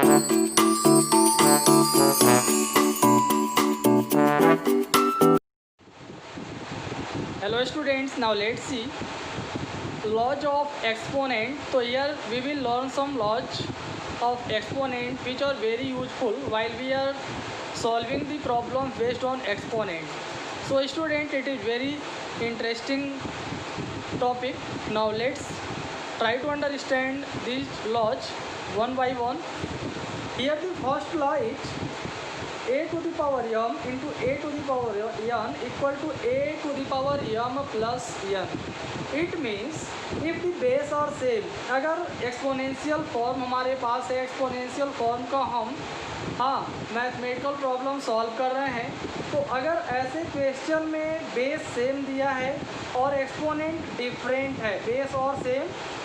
Hello students, now let's see laws of exponent. So here we will learn some laws of exponent which are very useful while we are solving the problem based on exponent. So student, it is very interesting topic. Now let's try to understand these laws one by one. Here the first law is a to the power m into a to the power n equal to a to the power m plus n. It means if the base और same, अगर exponential form हमारे पास है, exponential form का हम mathematical problem solve कर रहे हैं, तो अगर ऐसे क्वेश्चन में बेस सेम दिया है और एक्सपोनेंट डिफरेंट है, बेस और सेम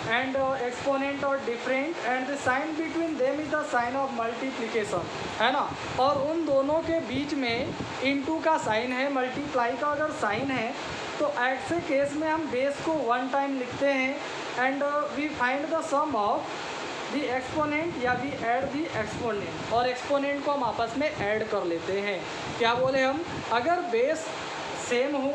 एंड एक्सपोनेंट और different and the sign between them is the sign of multiplication, है ना, और उन दोनों के बीच में इनटू का साइन है, मल्टीप्लाई का अगर साइन है, तो ऐसे केस में हम बेस को वन टाइम लिखते हैं and we find the sum of the exponent या वी ऐड दी एक्सपोनेंट, और एक्सपोनेंट को हम आपस में ऐड कर लेते हैं। क्या बोले हम, अगर बेस सेम हो,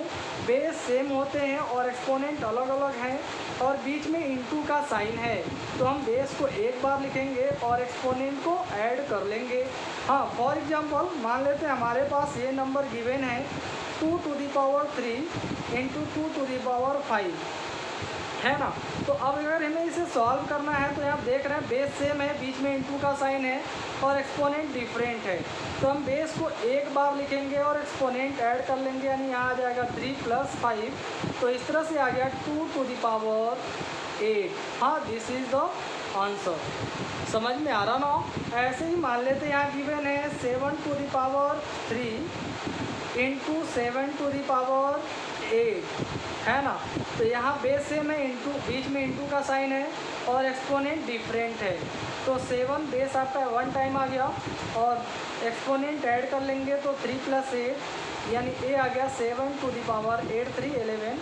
बेस सेम होते हैं और एक्सपोनेंट अलग अलग हैं और बीच में इनटू का साइन है, तो हम बेस को एक बार लिखेंगे और एक्सपोनेंट को ऐड कर लेंगे। हाँ, फॉर एग्जांपल मान लेते हैं हमारे पास ये नंबर गिवन है 2 to the power 3 into 2 to the power 5, है ना। तो अब अगर हमें इसे सॉल्व करना है, तो यहाँ देख रहे हैं बेस सेम है, बीच में इनटू का साइन है और एक्सपोनेंट डिफरेंट है, तो हम बेस को एक बार लिखेंगे और एक्सपोनेंट ऐड कर लेंगे, यानी यहाँ आ जाएगा 3 + 5, तो इस तरह से आ गया 2 to the power 8। हाँ, दिस इज द आंसर। समझ में आ रहा ना। ऐसे ही मान लेते हैं यहाँ गिवन है 7 to the power 3 into 7 to the power 8, है ना। तो यहाँ बेस सेम है, इंटू बीच में इंटू का साइन है और एक्सपोनेंट डिफरेंट है, तो 7 बेस आपका 1 टाइम आ गया और एक्सपोनेंट ऐड कर लेंगे तो 3 + 8 यानी ए आ गया 7 to the power 8 3 11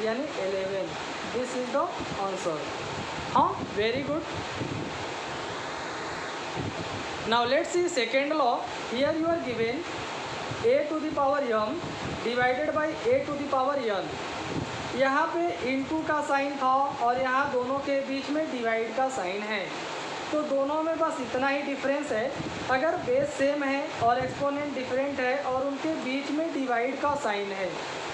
यानी 11। This is the answer. हाँ, very good. Now let's see second law. Here you are given a to the power m divided by a to the power n। यहाँ पे into का sign था और यहाँ दोनों के बीच में डिवाइड का साइन है, तो दोनों में बस इतना ही डिफरेंस है। अगर बेस सेम है और एक्सपोनेंट डिफरेंट है और उनके बीच में डिवाइड का साइन है,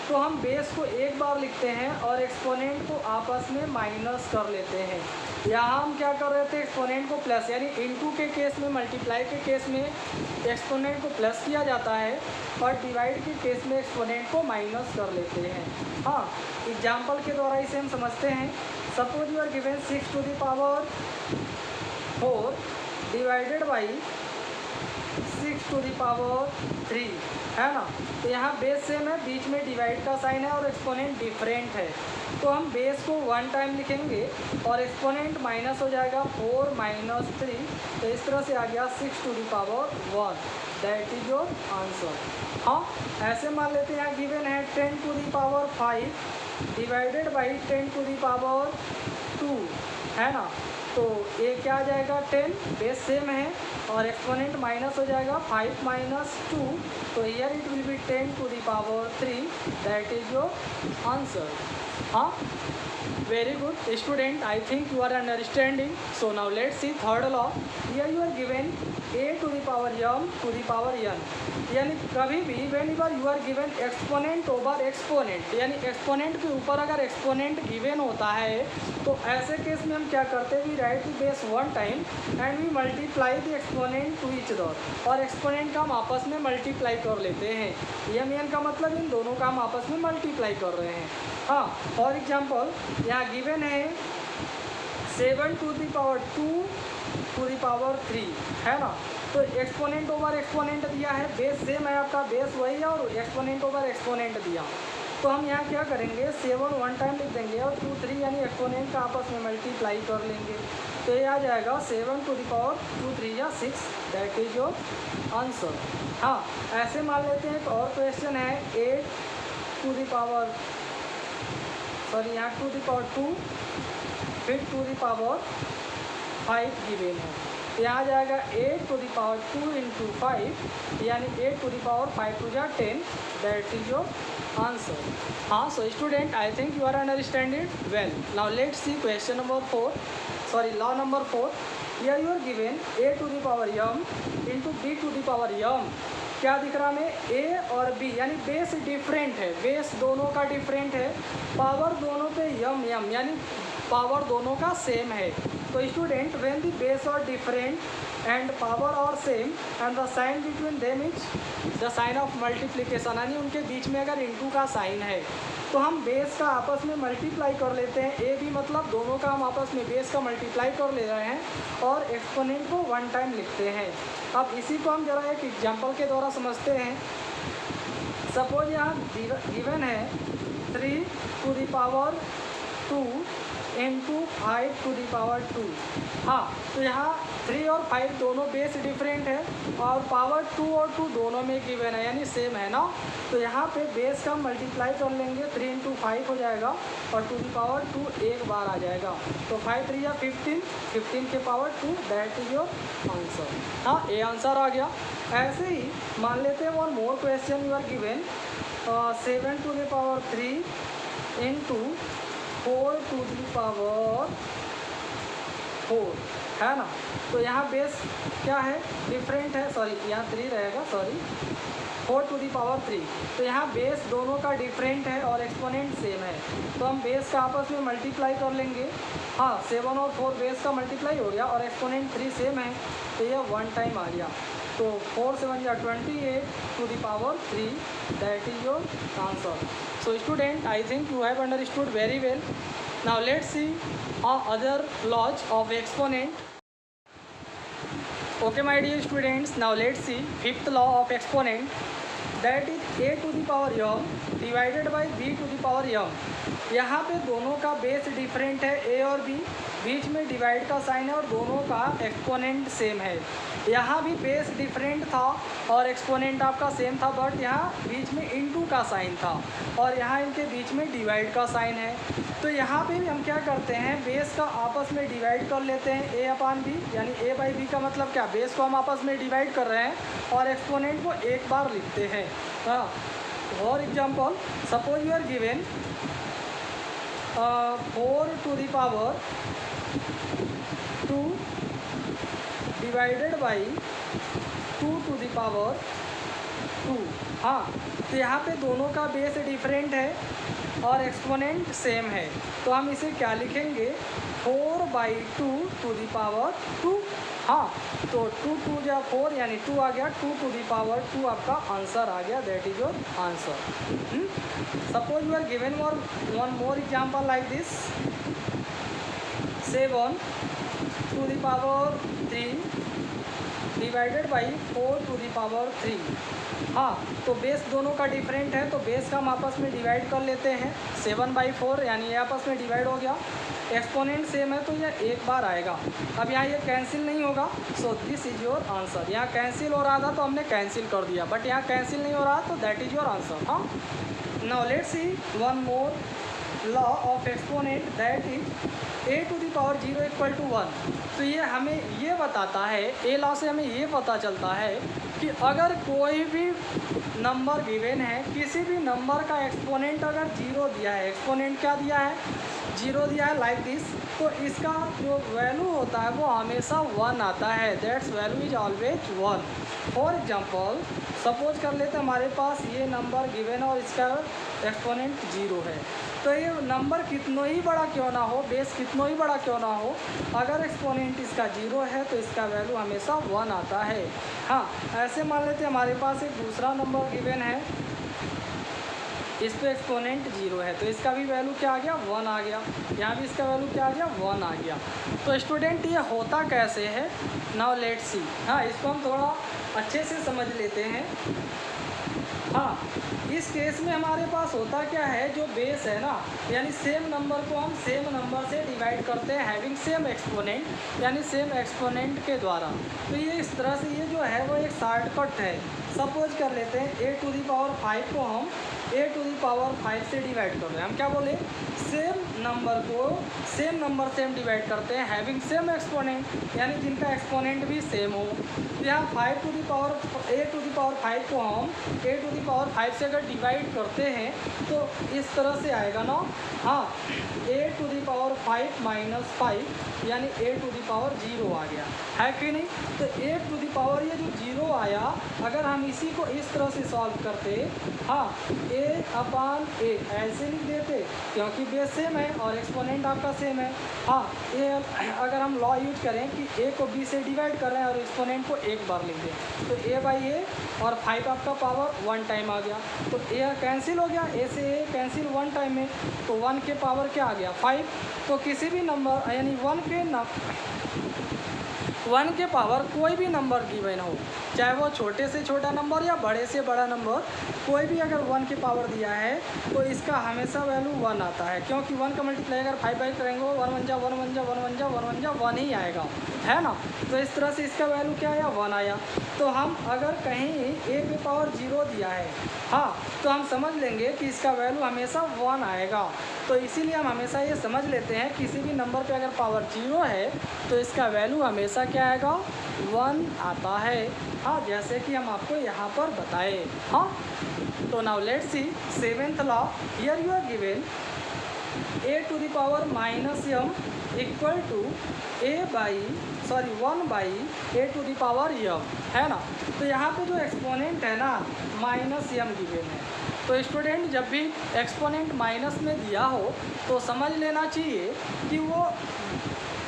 तो हम बेस को एक बार लिखते हैं और एक्सपोनेंट को आपस में माइनस कर लेते हैं। यहाँ हम क्या कर रहे थे, एक्सपोनेंट को प्लस, यानी इनटू के केस में, मल्टीप्लाई के केस में एक्सपोनेंट को प्लस किया जाता है और डिवाइड के केस में एक्सपोनेंट को माइनस कर लेते हैं। हाँ, एग्जाम्पल के द्वारा इसे हम समझते हैं। Suppose you are given 6 to the power 4 divided by 6 to the power 3, है ना। तो यहाँ बेस सेम है, बीच में डिवाइड का साइन है और एक्सपोनेंट डिफरेंट है, तो हम बेस को 1 टाइम लिखेंगे और एक्सपोनेंट माइनस हो जाएगा 4 - 3, तो इस तरह से आ गया 6 to the power 1। That is your answer. हाँ, ऐसे मान लेते हैं यहाँ गिवन है 10 to the power 5 divided by 10 to the power 2, है ना। तो ये क्या आ जाएगा 10, बेस सेम है और एक्सपोनेंट माइनस हो जाएगा 5 - 2, तो here it will be 10 to the power 3। That is your answer. हाँ, very good student, I think you are understanding. So now let's see third law. Here you are given a to the power m to the power n, यानी कभी भी whenever you are given exponent over exponent, यानी exponent के ऊपर अगर exponent given होता है, तो ऐसे केस में हम क्या करते हैं, we write the base 1 time and we multiply the exponent to each other, और एक्सपोनेंट का हम आपस में मल्टीप्लाई कर लेते हैं। एम एन का मतलब इन दोनों का हम आपस में मल्टीप्लाई कर रहे हैं। हाँ, फॉर एग्जाम्पल यहाँ गिवन है 7 to the power 2 to the power 3, है ना। तो एक्सपोनेंट ओवर एक्सपोनेंट दिया है, बेस सेम है आपका, बेस वही है और एक्सपोनेंट ओवर एक्सपोनेंट दिया, तो हम यहाँ क्या करेंगे 7 1 टाइम लिख देंगे और 2 3 यानी एक्सपोनेंट का आपस में मल्टीप्लाई कर लेंगे, तो ये आ जाएगा 7 to the power 2 3 या 6। That is your answer. हाँ, ऐसे मान लेते हैं एक और क्वेश्चन है 8 to the power, सॉरी यहाँ 2 to the power 2 फिर 2 to the power 5 गिवन है। तो यहाँ आ जाएगा 8 टू द पावर 2 इंटू 5 यानी 8 टू द पावर 5 टू जा 10, दैट इज योर आंसर। हाँ, so student I think you are understand it well. Now let's see question number 4, sorry law number 4। Here you are given a to the power m into b to the power m। क्या दिख रहा हमें, a और b यानी base different है, base दोनों का different है, पावर दोनों पे m यानी पावर दोनों का सेम है। तो स्टूडेंट व्हेन द बेस और डिफरेंट एंड पावर और same and the sign between them is the sign of multiplication, यानी उनके बीच में अगर इंटू का साइन है तो हम बेस का आपस में मल्टीप्लाई कर लेते हैं। ए भी मतलब दोनों का हम आपस में बेस का मल्टीप्लाई कर ले रहे हैं और एक्सपोनेंट को वन टाइम लिखते हैं। अब इसी को हम जरा एक एग्जांपल के द्वारा समझते हैं। सपोज यहाँ गिवन है 3 to the power 2 into 5 to the power 2। हाँ, तो यहाँ 3 और 5 दोनों बेस डिफरेंट है और पावर 2 और 2 दोनों में गिवन है यानी सेम है ना। तो यहाँ पे बेस का मल्टीप्लाई कर लेंगे, 3 इंटू 5 हो जाएगा और टू द पावर 2 एक बार आ जाएगा। तो 5 3 या 15, 15 के power 2, that is your answer. हाँ, ये आंसर आ गया। ऐसे ही मान लेते हैं one more question, you are given 7 to the power 3 into 4 to the power 4, है ना। तो यहाँ बेस क्या है, डिफरेंट है, सॉरी यहाँ 3 रहेगा, सॉरी 4 टू द पावर 3। तो यहाँ बेस दोनों का डिफरेंट है और एक्सपोनेंट सेम है, तो हम बेस का आपस में मल्टीप्लाई कर लेंगे। हाँ, 7 और 4 बेस का मल्टीप्लाई हो गया और एक्सपोनेंट 3 सेम है, तो यह वन टाइम आ गया। तो 4 7 या 28 to the power 3, that is your answer. So student, I think you have understood very well. Now let's see other laws of exponent. Okay my dear students, now let's see fifth law of exponent, that is a to the power m divided by b to the power m। यहाँ पे दोनों का base different है, a और b, बीच में divide का sign है और दोनों का एक्सपोनेंट सेम है। यहाँ भी बेस डिफरेंट था और एक्सपोनेंट आपका सेम था, बट यहाँ बीच में इनटू का साइन था और यहाँ इनके बीच में डिवाइड का साइन है। तो यहाँ पे भी हम क्या करते हैं, बेस का आपस में डिवाइड कर लेते हैं, a अपान b, यानी a बाई b का मतलब क्या, बेस को हम आपस में डिवाइड कर रहे हैं और एक्सपोनेंट को एक बार लिखते हैं। हाँ, for example suppose you are given 4 to the power 2 divided by 2 to the power 2। हाँ, तो यहाँ पे दोनों का बेस डिफरेंट है और एक्सपोनेंट सेम है, तो हम इसे क्या लिखेंगे, 4/2 टू द पावर 2। हाँ, तो 2 2 या 4 यानी 2 आ गया, 2 टू द पावर 2 आपका आंसर आ गया, that is your answer. Suppose you are given one more example like this, 7 to the power 3 divided by 4 to the power 3। हाँ, तो बेस दोनों का डिफरेंट है, तो बेस का हम आपस में डिवाइड कर लेते हैं, 7/4 यानी ये आपस में डिवाइड हो गया। एक्सपोनेंट सेम है तो यह एक बार आएगा। अब यहाँ ये कैंसिल नहीं होगा, so this is your answer. यहाँ कैंसिल हो रहा था तो हमने कैंसिल कर दिया, बट यहाँ कैंसिल नहीं हो रहा तो दैट इज योर आंसर। हाँ, now let's see one more law of exponent, that is a to the power 0 equal to 1। तो ये हमें ये बताता है, ए लॉ से हमें ये पता चलता है कि अगर कोई भी नंबर गिवन है, किसी भी नंबर का एक्सपोनेंट अगर 0 दिया है, एक्सपोनेंट क्या दिया है, 0 दिया है लाइक दिस, तो इसका जो वैल्यू होता है वो हमेशा 1 आता है, that's value is always 1। For example suppose कर लेते हैं हमारे पास ये नंबर गिवन है और इसका एक्सपोनेंट 0 है, तो ये नंबर कितना ही बड़ा क्यों ना हो, बेस कितना ही बड़ा क्यों ना हो, अगर एक्सपोनेंट इसका 0 है तो इसका वैल्यू हमेशा 1 आता है। हाँ, ऐसे मान लेते हैं हमारे पास एक दूसरा नंबर गिवन है, इस पे एक्सपोनेंट 0 है, तो इसका भी वैल्यू क्या आ गया, 1 आ गया। यहाँ भी इसका वैल्यू क्या आ गया, 1 आ गया। तो स्टूडेंट ये होता कैसे है, नाउ लेट्स सी। हाँ, इसको हम थोड़ा अच्छे से समझ लेते हैं। हाँ, इस केस में हमारे पास होता क्या है, जो बेस है ना, यानी सेम नंबर को हम सेम नंबर से डिवाइड करते हैं, हैविंग सेम एक्सपोनेंट, यानी सेम एक्सपोनेंट के द्वारा। तो ये इस तरह से ये जो है वो एक शॉर्टकट है। सपोज कर लेते हैं a टू द पावर 5 को हम ए टू दी पावर 5 से डिवाइड कर रहे हैं। हम क्या बोले, सेम नंबर को सेम नंबर से हम डिवाइड करते हैं हैविंग सेम एक्सपोनेंट, यानी जिनका एक्सपोनेंट भी सेम हो। तो यहाँ 5 to the power A to the power 5 को हम ए टू दी पावर 5 से अगर डिवाइड करते हैं तो इस तरह से आएगा ना। हाँ, ए टू दी पावर 5 माइनस 5 यानी ए टू दी पावर 0 आ गया, है कि नहीं। तो ए टू दी पावर ये जो 0 आया, अगर हम इसी को इस तरह से सॉल्व करते, हाँ, ए अपान ए ऐसे लिख देते क्योंकि बेस सेम है और एक्सपोनेंट आपका सेम है। हाँ, ए अगर हम लॉ यूज करें कि ए को बी से डिवाइड कर रहे हैं और एक्सपोनेंट को एक बार लिख दें, तो ए बाई ए और 5 आपका पावर 1 टाइम आ गया, तो ए कैंसिल हो गया, ए से ए कैंसिल 1 टाइम में, तो 1 के पावर क्या आ गया 5। तो किसी भी नंबर यानी 1 के पावर कोई भी नंबर गिवन हो, चाहे वो छोटे से छोटा नंबर या बड़े से बड़ा नंबर, कोई भी अगर 1 के पावर दिया है तो इसका हमेशा वैल्यू 1 आता है, क्योंकि 1 का मल्टीप्लाई अगर 5 बाई करेंगे 1 1 जा 1 1 जा 1 1 जा 1 1 जा 1 ही आएगा, है ना। तो इस तरह से इसका वैल्यू क्या आया 1 आया। तो हम अगर कहीं ए पे पावर 0 दिया है, हाँ, तो हम समझ लेंगे कि इसका वैल्यू हमेशा 1 आएगा। तो इसीलिए हम हमेशा ये समझ लेते हैं किसी भी नंबर पे अगर पावर 0 है तो इसका वैल्यू हमेशा क्या आएगा 1 आता है। हाँ, जैसे कि हम आपको यहाँ पर बताए। हाँ, तो now let's see 7th law. Here you are given A to the power minus m equal to 1 by A to the power m, है ना। तो यहाँ पे जो एक्सपोनेंट है ना माइनस m गिवन है, तो स्टूडेंट जब भी एक्सपोनेंट माइनस में दिया हो तो समझ लेना चाहिए कि वो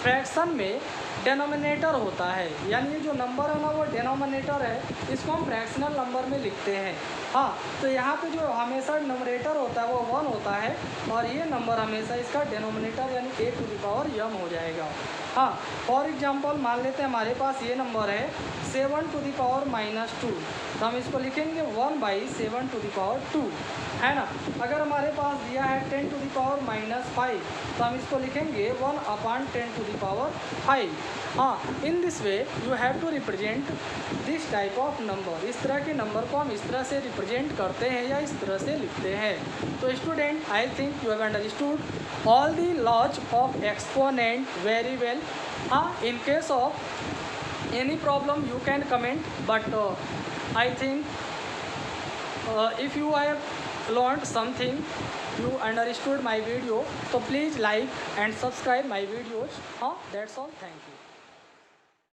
फ्रैक्शन में डेनोमिनेटर होता है, यानी ये जो नंबर है ना वो डेनोमिनेटर है, इसको हम फ्रैक्शनल नंबर में लिखते हैं। हाँ, तो यहाँ पे जो हमेशा नंबरेटर होता है वो 1 होता है और ये नंबर हमेशा इसका डेनोमिनेटर यानी ए टू द पावर m हो जाएगा। हाँ, फॉर एग्जांपल मान लेते हैं हमारे पास ये नंबर है 7 टू द पावर माइनस 2, तो हम इसको लिखेंगे 1 बाई 7 टू द पावर 2, है ना। अगर हमारे पास दिया है 10 टू द पावर माइनस 5, तो हम इसको लिखेंगे 1 अपान 10 टू द पावर 5। हाँ, in this way you have to represent this type of number. इस तरह के नंबर को हम इस तरह से रिप्रेजेंट करते हैं या इस तरह से लिखते हैं। तो student, I think you have understood all the laws of exponent very well. हाँ, in case of any problem you can comment, but I think if you have learned something, you understood my video, so please like and subscribe my videos. That's all. Thank you.